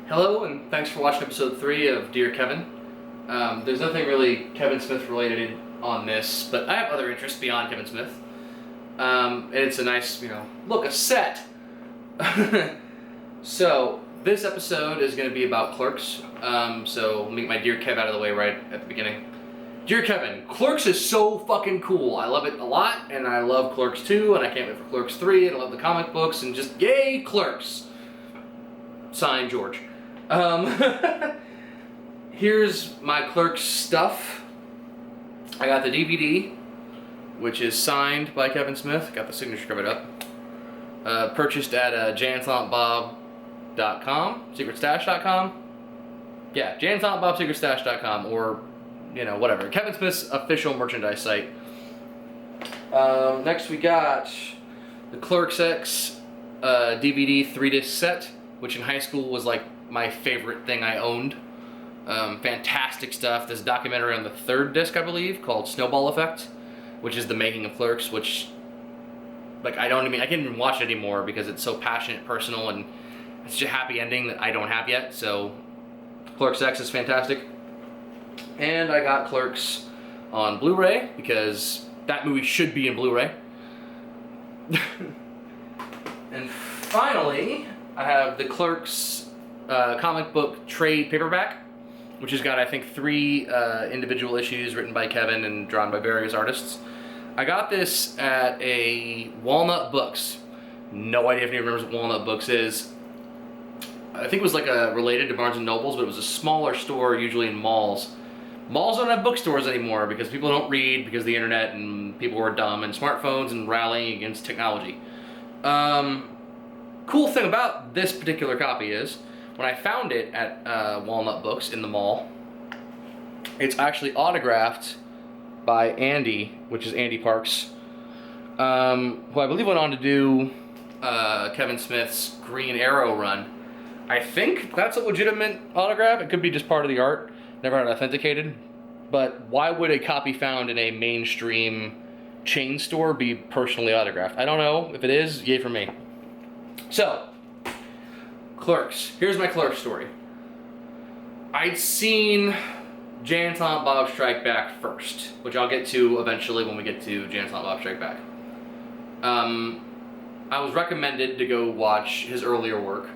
Hello, and thanks for watching episode 3 of Dear Kevin. There's nothing really Kevin Smith related on this, but I have other interests beyond Kevin Smith. And it's a nice, look, a set. So, this episode is going to be about Clerks. So, let me get my Dear Kev out of the way right at the beginning. Dear Kevin, Clerks is so fucking cool. I love it a lot, and I love Clerks 2, and I can't wait for Clerks 3, and I love the comic books, and just yay, Clerks! Signed, George. Here's my Clerks stuff. I got the DVD, which is signed by Kevin Smith. Got the signature covered up. Purchased at jansilentbob.com, secretstash.com. Yeah, jansilentbob, secretstash.com, or, whatever. Kevin Smith's official merchandise site. Next we got the Clerks X DVD 3-disc set, which in high school was like my favorite thing I owned. Fantastic stuff. There's a documentary on the 3rd disc, I believe, called Snowball Effect, which is the making of Clerks, which, I can't even watch it anymore because it's so passionate, personal, and it's such a happy ending that I don't have yet. So Clerks X is fantastic. And I got Clerks on Blu-ray because that movie should be in Blu-ray. And finally, I have the Clerks comic book trade paperback, which has got, I think, 3 individual issues written by Kevin and drawn by various artists. I got this at a Walnut Books. No idea if anyone remembers what Walnut Books is. I think it was related to Barnes & Nobles, but it was a smaller store, usually in malls. Malls don't have bookstores anymore because people don't read because of the internet and people are dumb and smartphones and rallying against technology. Cool thing about this particular copy is, when I found it at Walnut Books in the mall, it's actually autographed by Andy, which is Andy Parks, who I believe went on to do Kevin Smith's Green Arrow run. I think that's a legitimate autograph. It could be just part of the art. Never had it authenticated. But why would a copy found in a mainstream chain store be personally autographed? I don't know. If it is, yay for me. So, Clerks. Here's my Clerk story. I'd seen Jan and Silent Bob Strike Back first, which I'll get to eventually when we get to Jan and Silent Bob Strike Back. I was recommended to go watch his earlier work.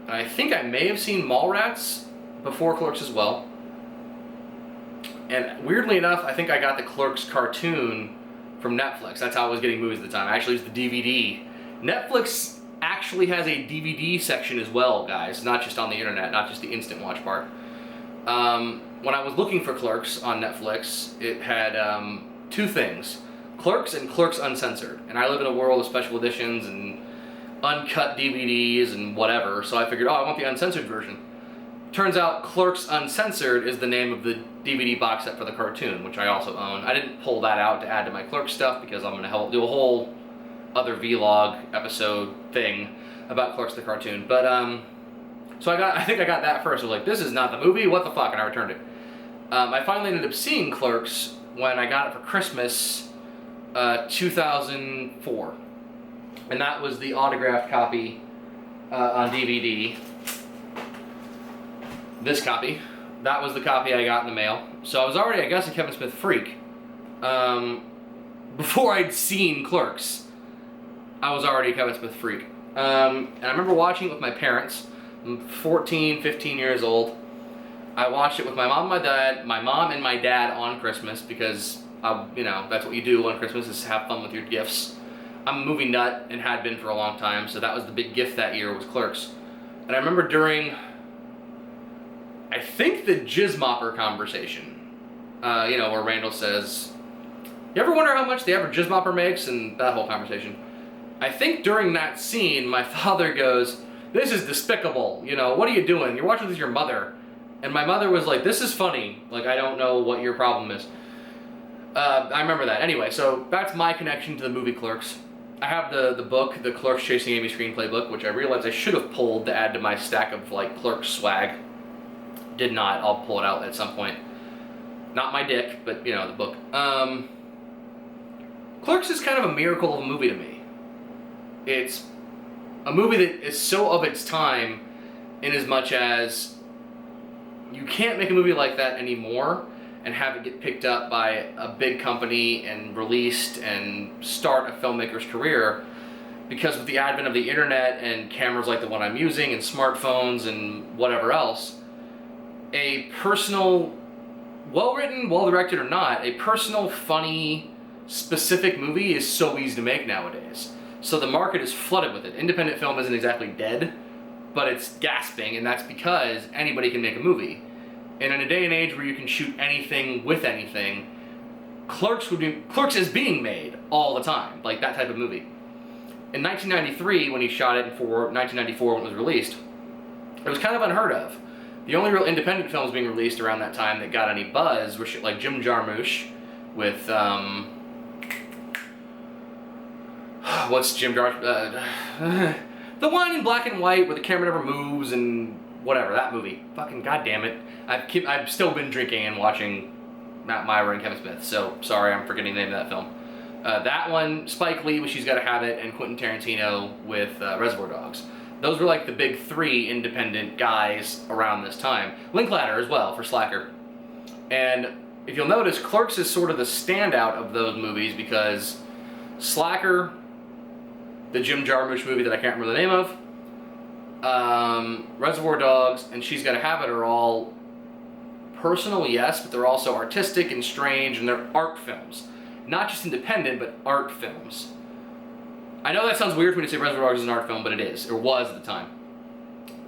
And I think I may have seen Mallrats before Clerks as well. And weirdly enough, I think I got the Clerks cartoon from Netflix. That's how I was getting movies at the time. I actually used the DVD. Netflix actually has a DVD section as well, guys, not just on the internet, not just the instant watch part. When I was looking for Clerks on Netflix, it had 2 things: Clerks and Clerks Uncensored. And I live in a world of special editions and uncut DVDs and whatever, so I figured, I want the uncensored version. Turns out Clerks Uncensored is the name of the DVD box set for the cartoon, which I also own. I didn't pull that out to add to my Clerks stuff because I'm going to do a whole other vlog episode thing about Clerks the cartoon. But so I think I got that first. I was like, this is not the movie, what the fuck, and I returned it. I finally ended up seeing Clerks when I got it for Christmas 2004, and that was the autographed copy on DVD. This copy, that was the copy I got in the mail. So I was already, I guess, a Kevin Smith freak before I'd seen Clerks. I was already a Kevin Smith freak. And I remember watching it with my parents. I'm 14, 15 years old. I watched it with my mom and my dad, and my dad on Christmas because, that's what you do on Christmas, is have fun with your gifts. I'm a movie nut and had been for a long time, so that was the big gift that year was Clerks. And I remember during, I think, the Jizz Mopper conversation, where Randall says, "You ever wonder how much the average Jizz Mopper makes?" And that whole conversation. I think during that scene, my father goes, "This is despicable, what are you doing? You're watching this with your mother." And my mother was like, "This is funny, I don't know what your problem is." I remember that. Anyway, so that's my connection to the movie Clerks. I have the book, the Clerks Chasing Amy screenplay book, which I realized I should have pulled to add to my stack of, Clerks swag. Did not. I'll pull it out at some point. Not my dick, but, the book. Clerks is kind of a miracle of a movie to me. It's a movie that is so of its time in as much as you can't make a movie like that anymore and have it get picked up by a big company and released and start a filmmaker's career, because with the advent of the internet and cameras like the one I'm using and smartphones and whatever else, a personal, well-written, well-directed or not, a personal, funny, specific movie is so easy to make nowadays. So the market is flooded with it. Independent film isn't exactly dead, but it's gasping, and that's because anybody can make a movie. And in a day and age where you can shoot anything with anything, Clerks is being made all the time, like that type of movie. In 1993, when he shot it, and for 1994 when it was released, it was kind of unheard of. The only real independent films being released around that time that got any buzz were shit like Jim Jarmusch with, what's Jim Jarmusch? The one in black and white where the camera never moves and whatever, that movie. Fucking goddamn it. I've still been drinking and watching Matt Myra and Kevin Smith, so sorry I'm forgetting the name of that film. That one, Spike Lee with She's Gotta Have It, and Quentin Tarantino with Reservoir Dogs. Those were like the big three independent guys around this time. Linklater as well, for Slacker. And if you'll notice, Clerks is sort of the standout of those movies because Slacker, the Jim Jarmusch movie that I can't remember the name of, Reservoir Dogs, and She's Gotta Have It are all personal, yes, but they're also artistic and strange, and they're art films. Not just independent, but art films. I know that sounds weird for me to say Reservoir Dogs is an art film, but it is, or was at the time.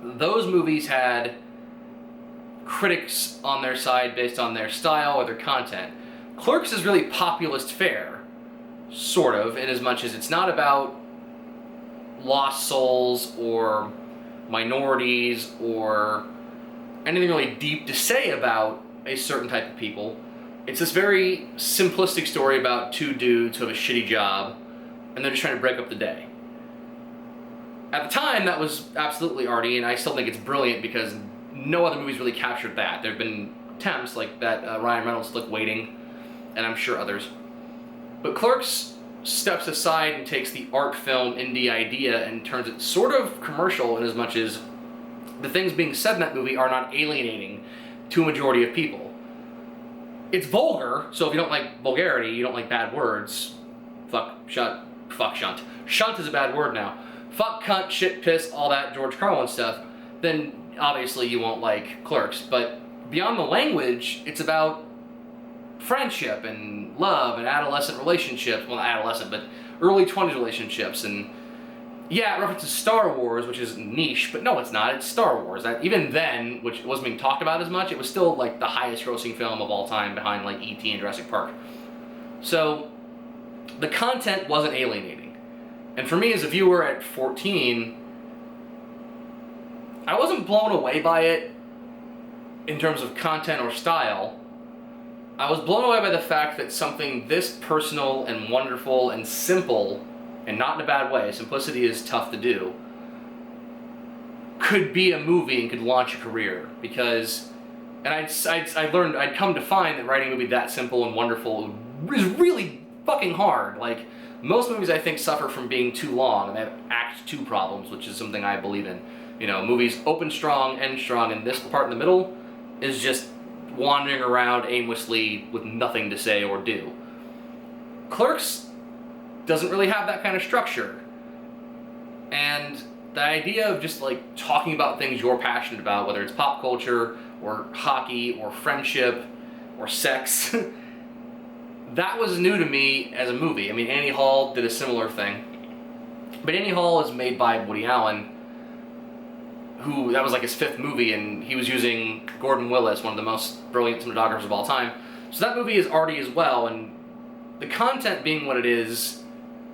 Those movies had critics on their side based on their style or their content. Clerks is really populist fare, sort of, in as much as it's not about lost souls or minorities or anything really deep to say about a certain type of people. It's this very simplistic story about two dudes who have a shitty job and they're just trying to break up the day. At the time, that was absolutely arty, and I still think it's brilliant because no other movies really captured that. There have been attempts like that Ryan Reynolds flick Waiting, and I'm sure others. But Clerks steps aside and takes the art film indie idea and turns it sort of commercial in as much as the things being said in that movie are not alienating to a majority of people. It's vulgar, so if you don't like vulgarity, you don't like bad words, fuck, shunt. Shunt is a bad word now. Fuck, cunt, shit, piss, all that George Carlin stuff, then obviously you won't like Clerks. But beyond the language, it's about friendship and love and adolescent relationships. Well, not adolescent, but early 20s relationships. And yeah, it references Star Wars, which is niche, but no, it's not. It's Star Wars. Even then, which wasn't being talked about as much, it was still like the highest grossing film of all time behind like E.T. and Jurassic Park. So the content wasn't alienating. And for me as a viewer at 14, I wasn't blown away by it in terms of content or style. I was blown away by the fact that something this personal and wonderful and simple, and not in a bad way, simplicity is tough to do, could be a movie and could launch a career. Because, and I'd come to find that writing a movie that simple and wonderful is really fucking hard. Like, most movies I think suffer from being too long, and they have Act 2 problems, which is something I believe in. You know, movies open strong, end strong, and this part in the middle is just wandering around aimlessly with nothing to say or do. Clerks doesn't really have that kind of structure. And the idea of just like talking about things you're passionate about, whether it's pop culture or hockey or friendship or sex, that was new to me as a movie. I mean, Annie Hall did a similar thing. But Annie Hall is made by Woody Allen, who, that was like his 5th movie, and he was using Gordon Willis, one of the most brilliant cinematographers of all time. So that movie is arty as well, and the content being what it is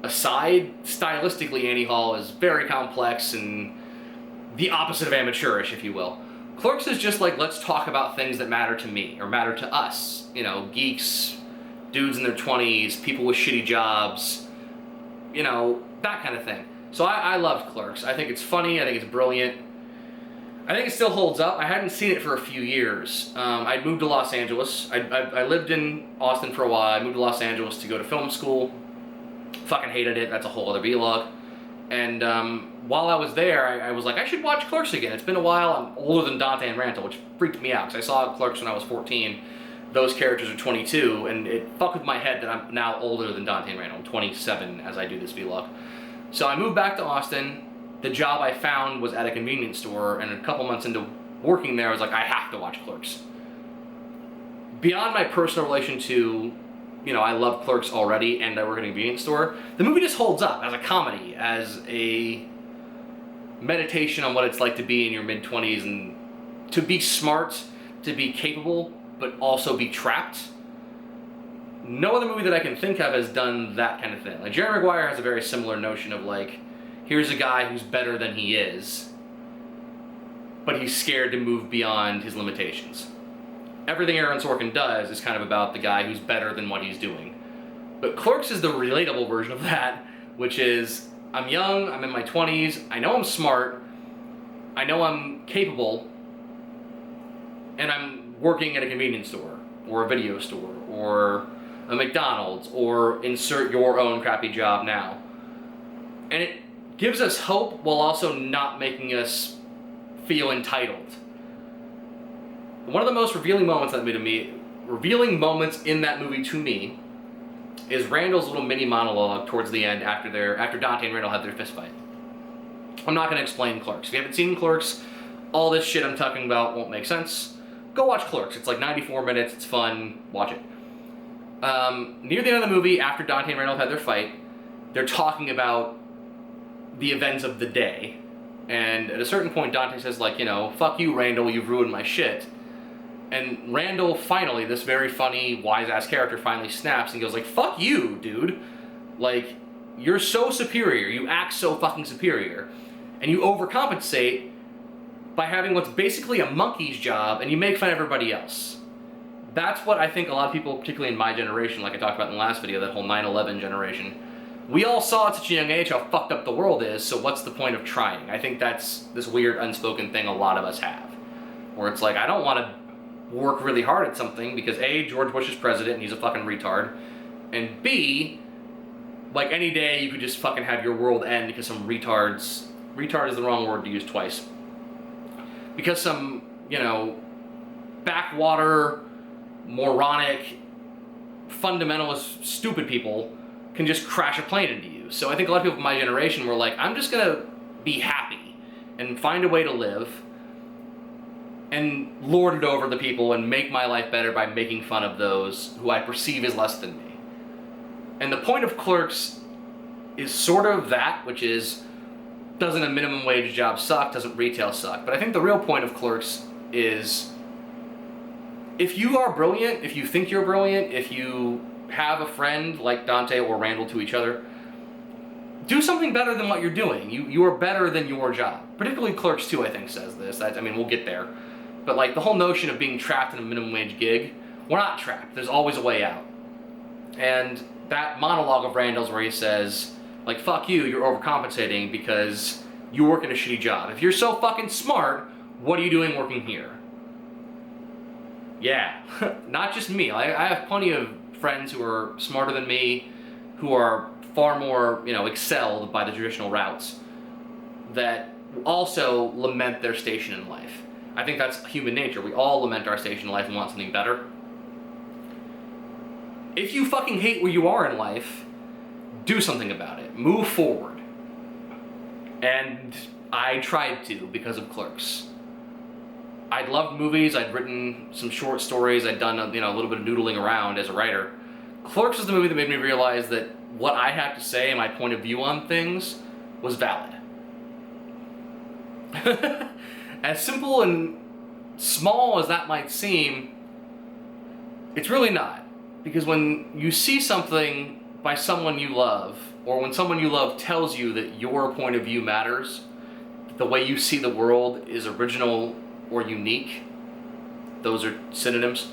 aside, stylistically Annie Hall is very complex and the opposite of amateurish, if you will. Clerks is just like, let's talk about things that matter to me, or matter to us. You know, geeks, dudes in their 20s, people with shitty jobs, you know, that kind of thing. So I loved Clerks. I think it's funny, I think it's brilliant. I think it still holds up. I hadn't seen it for a few years. I'd moved to Los Angeles. I lived in Austin for a while. I moved to Los Angeles to go to film school. Fucking hated it. That's a whole other vlog. And while I was there, I was like, I should watch Clerks again. It's been a while. I'm older than Dante and Randall, which freaked me out, because I saw Clerks when I was 14. Those characters are 22, and it fucked with my head that I'm now older than Dante and Randall. I'm 27 as I do this vlog. So I moved back to Austin. The job I found was at a convenience store, and a couple months into working there, I was like, I have to watch Clerks. Beyond my personal relation to, you know, I love Clerks already, and I work at a convenience store, the movie just holds up as a comedy, as a meditation on what it's like to be in your mid-20s, and to be smart, to be capable, but also be trapped. No other movie that I can think of has done that kind of thing. Like, Jerry Maguire has a very similar notion of, like, here's a guy who's better than he is, but he's scared to move beyond his limitations. Everything Aaron Sorkin does is kind of about the guy who's better than what he's doing. But Clerks is the relatable version of that, which is, I'm young, I'm in my 20s, I know I'm smart, I know I'm capable, and I'm working at a convenience store, or a video store, or a McDonald's, or insert your own crappy job now. And it gives us hope while also not making us feel entitled. One of the most revealing moments in that movie to me is Randall's little mini monologue towards the end after Dante and Randall had their fist fight. I'm not going to explain Clerks. If you haven't seen Clerks, all this shit I'm talking about won't make sense. Go watch Clerks. It's like 94 minutes. It's fun. Watch it. Near the end of the movie, after Dante and Randall had their fight, they're talking about the events of the day. And at a certain point, Dante says, like, you know, fuck you, Randall, you've ruined my shit. And Randall finally, this very funny, wise-ass character, finally snaps and goes like, fuck you, dude. Like, you're so superior. You act so fucking superior. And you overcompensate by having what's basically a monkey's job, and you make fun of everybody else. That's what I think a lot of people, particularly in my generation, like I talked about in the last video, that whole 9/11 generation, we all saw at such a young age how fucked up the world is, so what's the point of trying? I think that's this weird unspoken thing a lot of us have. Where it's like, I don't want to work really hard at something because A, George Bush is president and he's a fucking retard, and B, like any day you could just fucking have your world end because some retard is the wrong word to use twice. Because some, you know, backwater, moronic, fundamentalist, stupid people can just crash a plane into you. So I think a lot of people of my generation were like, I'm just gonna be happy and find a way to live and lord it over the people and make my life better by making fun of those who I perceive as less than me. And the point of Clerks is sort of that, which is, doesn't a minimum wage job suck? Doesn't retail suck? But I think the real point of Clerks is, if you are brilliant, if you think you're brilliant, if you have a friend like Dante or Randall to each other, do something better than what you're doing. You are better than your job. Particularly Clerks 2, I think, says this. I mean, we'll get there. But like the whole notion of being trapped in a minimum wage gig, we're not trapped. There's always a way out. And that monologue of Randall's where he says, like, fuck you, you're overcompensating because you work in a shitty job. If you're so fucking smart, what are you doing working here? Yeah, not just me. I have plenty of friends who are smarter than me, who are far more, you know, excelled by the traditional routes, that also lament their station in life. I think that's human nature. We all lament our station in life and want something better. If you fucking hate where you are in life, do something about it. Move forward. And I tried to because of Clerks. I'd loved movies, I'd written some short stories, I'd done a little bit of noodling around as a writer. Clerks was the movie that made me realize that what I had to say and my point of view on things was valid. As simple and small as that might seem, it's really not. Because when you see something by someone you love, or when someone you love tells you that your point of view matters, the way you see the world is original or unique, those are synonyms,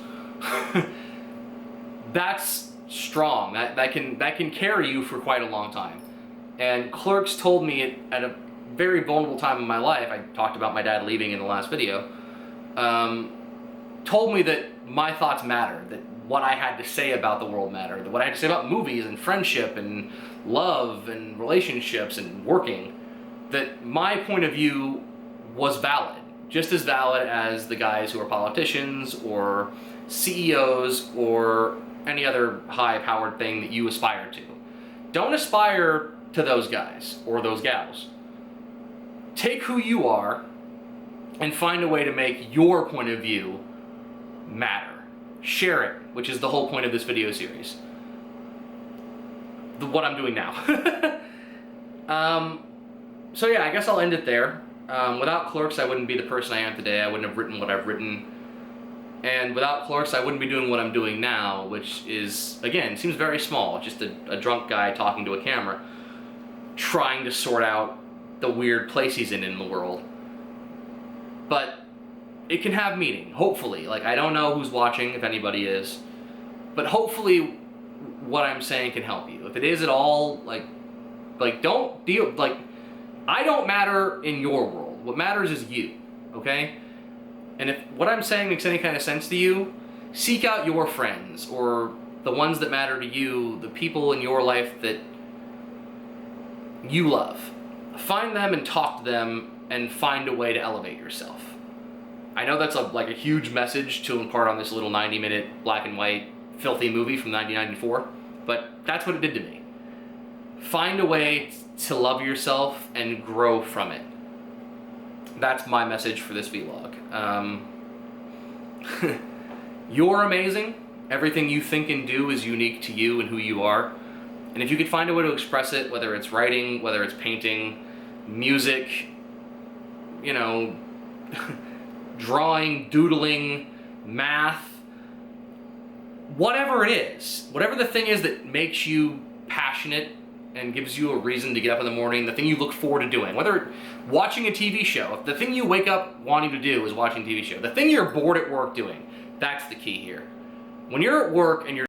that's strong. That can carry you for quite a long time. And Clerks told me at a very vulnerable time in my life, I talked about my dad leaving in the last video, told me that my thoughts matter, that what I had to say about the world mattered, what I had to say about movies and friendship and love and relationships and working, that my point of view was valid, just as valid as the guys who are politicians or CEOs or any other high-powered thing that you aspire to. Don't aspire to those guys or those gals. Take who you are and find a way to make your point of view matter. Share it, which is the whole point of this video series. What I'm doing now. So yeah, I guess I'll end it there. Without Clerks, I wouldn't be the person I am today. I wouldn't have written what I've written. And without Clerks, I wouldn't be doing what I'm doing now, which is, again, seems very small. Just a drunk guy talking to a camera, trying to sort out the weird place he's in the world. But it can have meaning, hopefully. Like, I don't know who's watching, if anybody is, but hopefully what I'm saying can help you. If it is at all, like don't deal, like, I don't matter in your world. What matters is you, okay? And if what I'm saying makes any kind of sense to you, seek out your friends, or the ones that matter to you, the people in your life that you love. Find them and talk to them and find a way to elevate yourself. I know that's like a huge message to impart on this little 90-minute black and white filthy movie from 1994, but that's what it did to me. Find a way to love yourself and grow from it. That's my message for this vlog. You're amazing. Everything you think and do is unique to you and who you are. And if you could find a way to express it, whether it's writing, whether it's painting, music, you know, drawing, doodling, math, whatever it is, whatever the thing is that makes you passionate and gives you a reason to get up in the morning, the thing you look forward to doing, whether watching a TV show, if the thing you wake up wanting to do is watching a TV show, the thing you're bored at work doing, that's the key here. When you're at work and you're